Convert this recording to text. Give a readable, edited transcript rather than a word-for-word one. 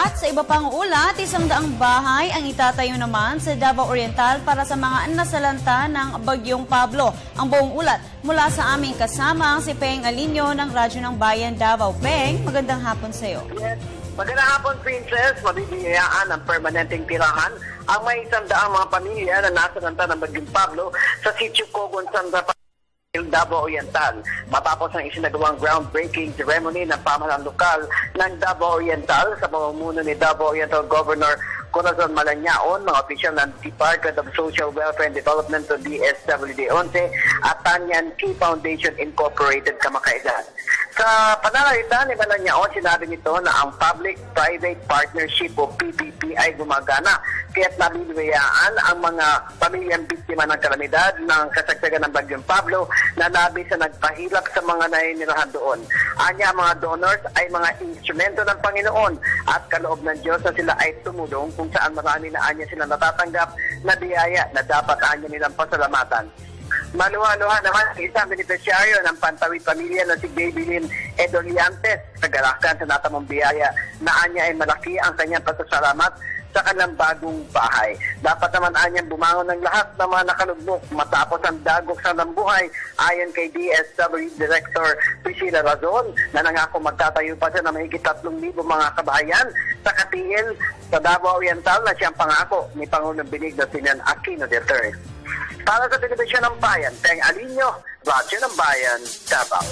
At sa iba pang ulat, 100 bahay ang itatayo naman sa Davao Oriental para sa mga nasalanta ng Bagyong Pablo. Ang buong ulat mula sa aming kasama si Peng Alinio ng Radyo ng Bayan Davao. Peng, magandang hapon sa iyo. Yes. Magandang hapon, Princess. Mabibigayaan ng permanenteng tirahan ang may 100 mga pamilya na nasalanta ng Bagyong Pablo sa Sitio Cogon, Santa Davao Oriental. Matapos ang isinagawang groundbreaking ceremony ng pamahalaan lokal ng Davao Oriental sa pamumuno ni Davao Oriental Governor Corazon Malanyaon, mga opisyal ng Department of Social Welfare and Development o DSWD-11 at Tanyan Key Foundation Incorporated kamakailan. Sa pananalita ni Malanyaon, sinabi nito na ang Public-Private Partnership o PPP ay gumagana kaya't nabibigayaan ang mga pamilyang biktima ng kalamidad ng kasagsagan ng Bagyong Pablo na labis na nagpahilap sa mga naninirahan doon. Anya, mga donors ay mga instrumento ng Panginoon at kaloob ng Diyos na sila ay tumulong kung saan marami na anya sila natatanggap na biyaya na dapat anya nilang pasalamatan. Maluha-luha naman ang isang beneficiaryo ng Pantawid Pamilya na si Gabrielin Edoliantes sa galakan sa natamong biyaya na anya ay malaki ang kanyang pasasalamat sa kanilang bagong bahay. Dapat naman anyang bumangon ng lahat ng mga nakalugmok matapos ang dagok sa buhay ayon kay DSW Director Priscilla Razon na nangako magtatayo pa siya ng mahigit 3,000 mga kabahayan sa Katiil sa Davao Oriental na siyang pangako ni Pangulong Benigno Aquino III. Para sa Telebisyon ng Bayan, Peng Alinio, Radyo ng Bayan, Davao.